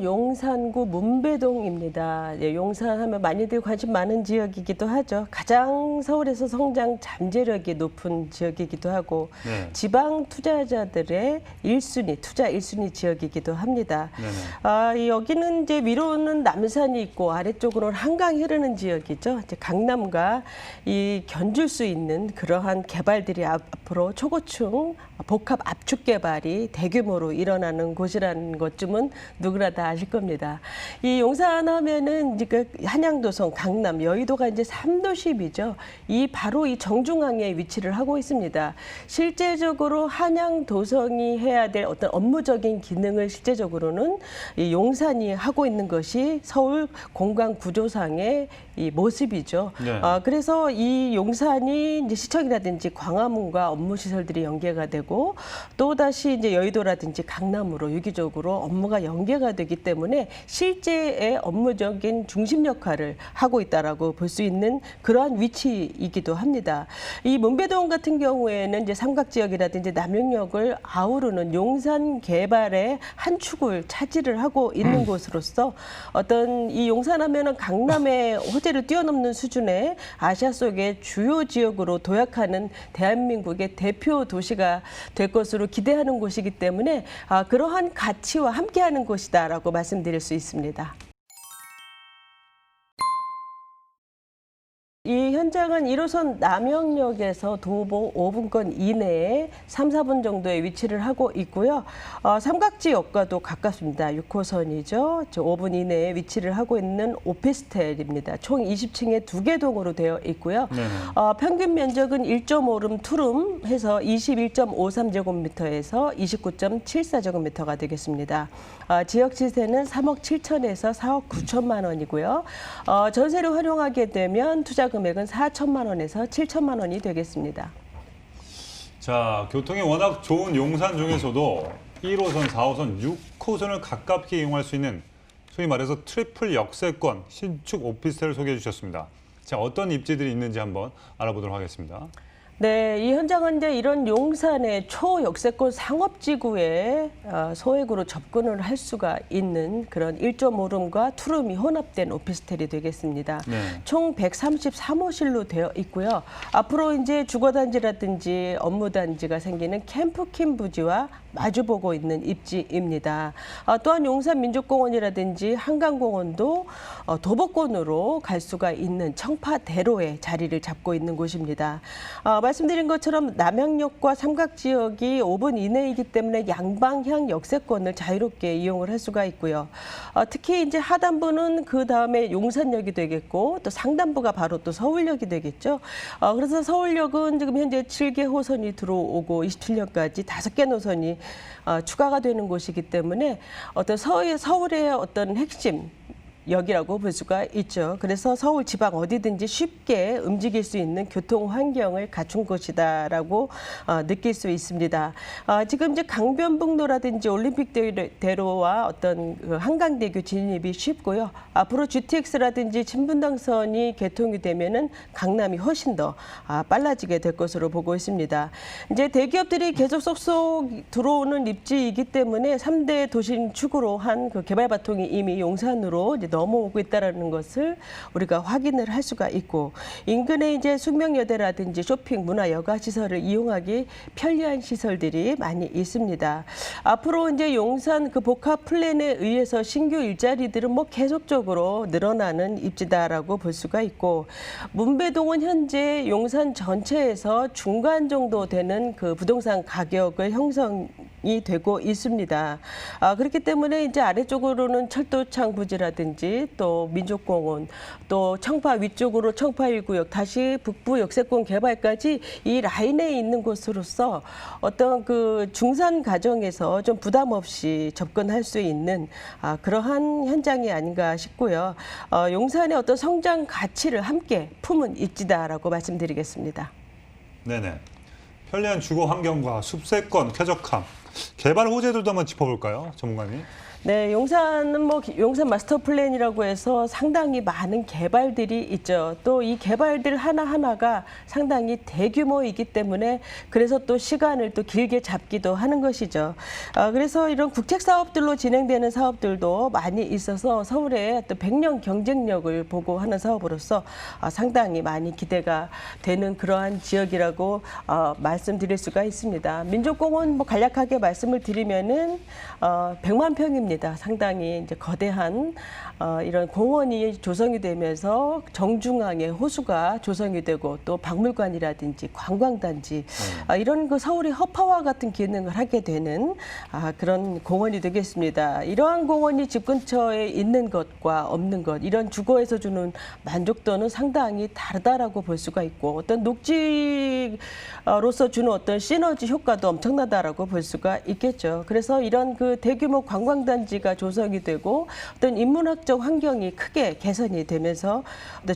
용산구 문배동입니다. 예, 용산하면 많이들 관심 많은 지역이기도 하죠. 가장 서울에서 성장 잠재력이 높은 지역이기도 하고 네. 지방 투자자들의 투자 1순위 지역이기도 합니다. 여기는 이제 위로는 남산이 있고 아래쪽으로는 한강이 흐르는 지역이죠. 이제 강남과 견줄 수 있는 그러한 개발들이 앞으로 초고층 복합 압축 개발이 대규모로 일어나는 곳이라는 것쯤은 누구나 다 아실 겁니다. 이 용산 하면은 이제 그 한양도성, 강남, 여의도가 이제 3도시이죠. 바로 이 정중앙에 위치를 하고 있습니다. 실제적으로 한양도성이 해야 될 어떤 업무적인 기능을 실제적으로는 이 용산이 하고 있는 것이 서울 공간 구조상의 이 모습이죠. 네. 그래서 이 용산이 이제 시청이라든지 광화문과 업무 시설들이 연계가 되고 또 다시 이제 여의도라든지 강남으로 유기적으로 업무가 연계가 되기 때문에 실제의 업무적인 중심 역할을 하고 있다라고 볼 수 있는 그러한 위치이기도 합니다. 이 문배동 같은 경우에는 이제 삼각지역이라든지 남영역을 아우르는 용산 개발의 한 축을 차지를 하고 있는 곳으로서 어떤 이 용산하면은 강남의 호재를 뛰어넘는 수준의 아시아 속의 주요 지역으로 도약하는 대한민국의 대표 도시가 될 것으로 기대하는 곳이기 때문에 그러한 가치와 함께하는 곳이다라고 말씀드릴 수 있습니다. 이 현장은 1호선 남영역에서 도보 5분권 이내에 3, 4분 정도에 위치를 하고 있고요. 삼각지역과도 가깝습니다. 6호선이죠. 5분 이내에 위치를 하고 있는 오피스텔입니다. 총 20층에 2개 동으로 되어 있고요. 평균 면적은 1.5룸, 2룸 해서 21.53제곱미터에서 29.74제곱미터가 되겠습니다. 지역 시세는 3억 7천에서 4억 9천만 원이고요. 전세를 활용하게 되면 투자 금액은 4천만 원에서 7천만 원이 되겠습니다. 자, 교통이 워낙 좋은 용산 중에서도 1호선, 4호선, 6호선을 가깝게 이용할 수 있는 소위 말해서 트리플 역세권 신축 오피스텔을 소개해 주셨습니다. 자, 어떤 입지들이 있는지 한번 알아보도록 하겠습니다. 네, 이 현장은 이제 이런 용산의 초역세권 상업지구에 소액으로 접근을 할 수가 있는 그런 1.5룸과 2룸이 혼합된 오피스텔이 되겠습니다. 네. 총 133호실로 되어 있고요. 앞으로 이제 주거단지라든지 업무단지가 생기는 캠프킴 부지와 마주보고 있는 입지입니다. 또한 용산민족공원이라든지 한강공원도 도보권으로 갈 수가 있는 청파대로에 자리를 잡고 있는 곳입니다. 말씀드린 것처럼 남양역과 삼각지역이 5분 이내이기 때문에 양방향 역세권을 자유롭게 이용을 할 수가 있고요. 특히 이제 하단부는 그 다음에 용산역이 되겠고 또 상단부가 바로 또 서울역이 되겠죠. 그래서 서울역은 지금 현재 7개 호선이 들어오고 27년까지 5개 노선이 추가가 되는 곳이기 때문에 어떤 서울의 어떤 핵심 역이라고 볼 수가 있죠. 그래서 서울 지방 어디든지 쉽게 움직일 수 있는 교통 환경을 갖춘 곳이다라고 느낄 수 있습니다. 지금 이제 강변북로라든지 올림픽대로와 어떤 그 한강대교 진입이 쉽고요. 앞으로 GTX라든지 친분당선이 개통이 되면은 강남이 훨씬 더 빨라지게 될 것으로 보고 있습니다. 이제 대기업들이 계속 쏙쏙 들어오는 입지이기 때문에 3대 도심 축으로 한 그 개발 바통이 이미 용산으로 이제 넘어오고 있다는 것을 우리가 확인을 할 수가 있고 인근에 이제 숙명여대라든지 쇼핑, 문화, 여가 시설을 이용하기 편리한 시설들이 많이 있습니다. 앞으로 이제 용산 그 복합 플랜에 의해서 신규 일자리들은 뭐 계속적으로 늘어나는 입지다라고 볼 수가 있고 문배동은 현재 용산 전체에서 중간 정도 되는 그 부동산 가격을 형성이 되고 있습니다. 그렇기 때문에 이제 아래쪽으로는 철도창 부지라든지 또 민족공원, 또 청파 위쪽으로 청파 1구역, 다시 북부 역세권 개발까지 이 라인에 있는 곳으로서 어떤 그 중산 가정에서 좀 부담 없이 접근할 수 있는 그러한 현장이 아닌가 싶고요. 용산의 어떤 성장 가치를 함께 품은 입지다라고 말씀드리겠습니다. 네네. 편리한 주거 환경과 숲세권 쾌적함, 개발 호재들도 한번 짚어볼까요, 전문가님? 네, 용산은 뭐 용산 마스터 플랜이라고 해서 상당히 많은 개발들이 있죠. 또 이 개발들 하나하나가 상당히 대규모이기 때문에 그래서 또 시간을 또 길게 잡기도 하는 것이죠. 그래서 이런 국책 사업들로 진행되는 사업들도 많이 있어서 서울의 또 100년 경쟁력을 보고 하는 사업으로서 상당히 많이 기대가 되는 그러한 지역이라고 말씀드릴 수가 있습니다. 민족공원 뭐 간략하게 말씀을 드리면은 100만 평입니다. 상당히 이제 거대한 이런 공원이 조성이 되면서 정중앙에 호수가 조성이 되고 또 박물관이라든지 관광단지 이런 그 서울의 허파와 같은 기능을 하게 되는 그런 공원이 되겠습니다. 이러한 공원이 집 근처에 있는 것과 없는 것 이런 주거에서 주는 만족도는 상당히 다르다라고 볼 수가 있고 어떤 녹지로서 주는 어떤 시너지 효과도 엄청나다라고 볼 수가 있겠죠. 그래서 이런 그 대규모 관광단지가 조성이 되고 어떤 인문학적 환경이 크게 개선이 되면서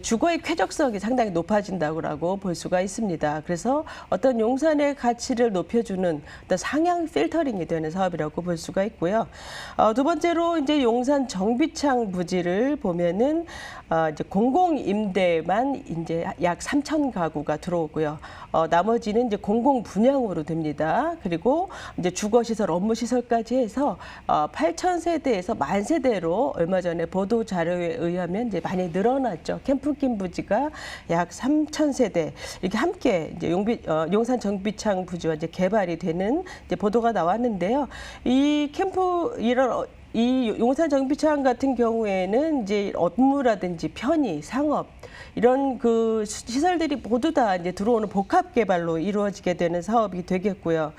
주거의 쾌적성이 상당히 높아진다고 볼 수가 있습니다. 그래서 어떤 용산의 가치를 높여주는 어떤 상향 필터링이 되는 사업이라고 볼 수가 있고요. 두 번째로 이제 용산 정비창 부지를 보면은 이제 공공임대만 이제 약 3천 가구가 들어오고요. 나머지는 이제 공공 분양으로 됩니다. 그리고 이제 주거시설, 업무시설까지 해서 8천 세대에서 1만 세대로 얼마 전에 보도 자료에 의하면 이제 많이 늘어났죠. 캠프킴 부지가 약 3천 세대 이렇게 함께 이제 용산 정비창 부지와 이제 개발이 되는 이제 보도가 나왔는데요. 이 용산 정비창 같은 경우에는 이제 업무라든지 편의, 상업 이런 그 시설들이 모두 다 이제 들어오는 복합 개발로 이루어지게 되는 사업이 되겠고요.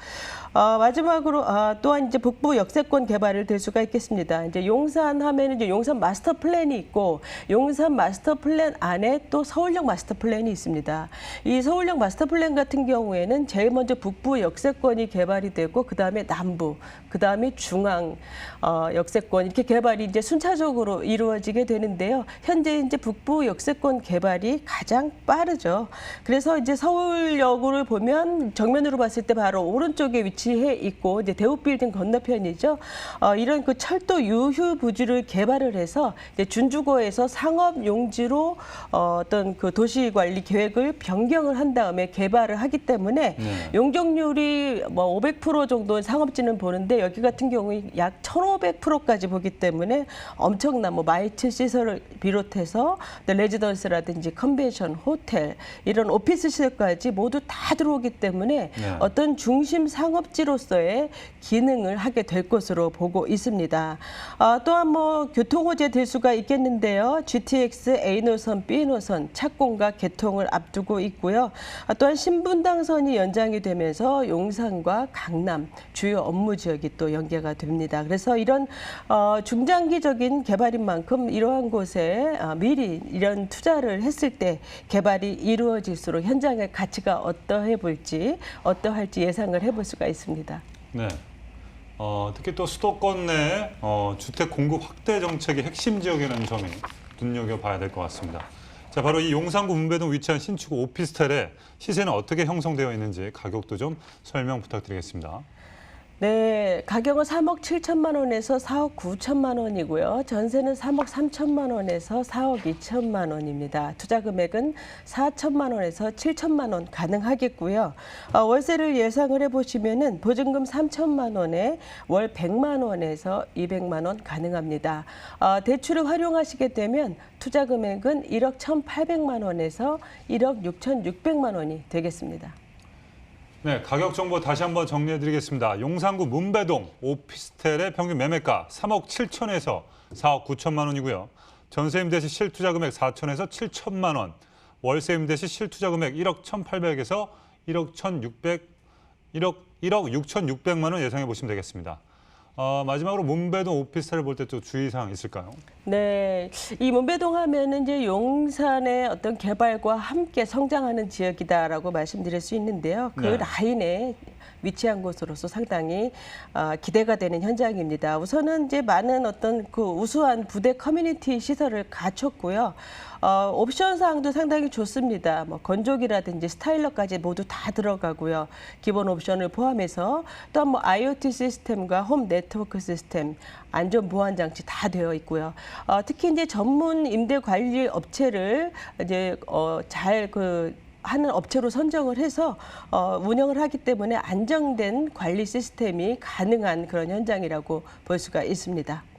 마지막으로 또한 이제 북부 역세권 개발을 될 수가 있겠습니다. 이제 용산 하면은 이제 용산 마스터 플랜이 있고 용산 마스터 플랜 안에 또 서울역 마스터 플랜이 있습니다. 이 서울역 마스터 플랜 같은 경우에는 제일 먼저 북부 역세권이 개발이 되고 그다음에 남부, 그다음에 중앙 역세권 이렇게 개발이 이제 순차적으로 이루어지게 되는데요. 현재 이제 북부 역세권 개발이 가장 빠르죠. 그래서 이제 서울역을 보면 정면으로 봤을 때 바로 오른쪽에 위치해 있고 이제 대우빌딩 건너편이죠. 이런 그 철도 유휴 부지를 개발을 해서 이제 준주거에서 상업 용지로 어떤 그 도시 관리 계획을 변경을 한 다음에 개발을 하기 때문에 용적률이 뭐 500% 정도 상업지는 보는데 여기 같은 경우에 약 1,500%까지 보기 때문에 엄청난 뭐 마이트 시설을 비롯해서 레지던스라든지 컨벤션, 호텔 이런 오피스 시설까지 모두 다 들어오기 때문에 어떤 중심 상업지로서의 기능을 하게 될 것으로 보고 있습니다. 또한 뭐 교통 호재 될 수가 있겠는데요. GTX A노선, B노선 착공과 개통을 앞두고 있고요. 또한 신분당선이 연장이 되면서 용산과 강남 주요 업무 지역이 또 연계가 됩니다. 그래서 이런 중장기적인 개발인 만큼 이러한 곳에 미리 이런 투자를 했을 때 개발이 이루어질수록 현장의 가치가 어떠할지 예상을 해볼 수가 있습니다. 네. 특히 또 수도권 내 주택 공급 확대 정책의 핵심 지역이라는 점이 눈여겨봐야 될 것 같습니다. 자, 바로 이 용산구 문배동 위치한 신축 오피스텔의 시세는 어떻게 형성되어 있는지 가격도 좀 설명 부탁드리겠습니다. 네, 가격은 3억 7천만 원에서 4억 9천만 원이고요. 전세는 3억 3천만 원에서 4억 2천만 원입니다. 투자 금액은 4천만 원에서 7천만 원 가능하겠고요. 월세를 예상을 해보시면은 보증금 3천만 원에 월 100만 원에서 200만 원 가능합니다. 대출을 활용하시게 되면 투자 금액은 1억 1,800만 원에서 1억 6,600만 원이 되겠습니다. 네, 가격 정보 다시 한번 정리해드리겠습니다. 용산구 문배동 오피스텔의 평균 매매가 3억 7천에서 4억 9천만 원이고요. 전세 임대 시 실투자 금액 4천에서 7천만 원, 월세 임대 시 실투자 금액 1억 1,800에서 1억 6,600만 원 예상해 보시면 되겠습니다. 마지막으로 문배동 오피스텔을 볼 때 또 주의사항 있을까요? 네, 이 문배동 하면은 이제 용산의 어떤 개발과 함께 성장하는 지역이다라고 말씀드릴 수 있는데요. 그 라인에 위치한 곳으로서 상당히 기대가 되는 현장입니다. 우선은 이제 많은 어떤 그 우수한 부대 커뮤니티 시설을 갖췄고요. 옵션 사항도 상당히 좋습니다. 뭐 건조기라든지 스타일러까지 모두 다 들어가고요. 기본 옵션을 포함해서 또한 뭐 IoT 시스템과 홈 네트워크 시스템, 안전 보안 장치 다 되어 있고요. 특히 이제 전문 임대 관리 업체를 이제 잘 하는 업체로 선정을 해서 운영을 하기 때문에 안정된 관리 시스템이 가능한 그런 현장이라고 볼 수가 있습니다.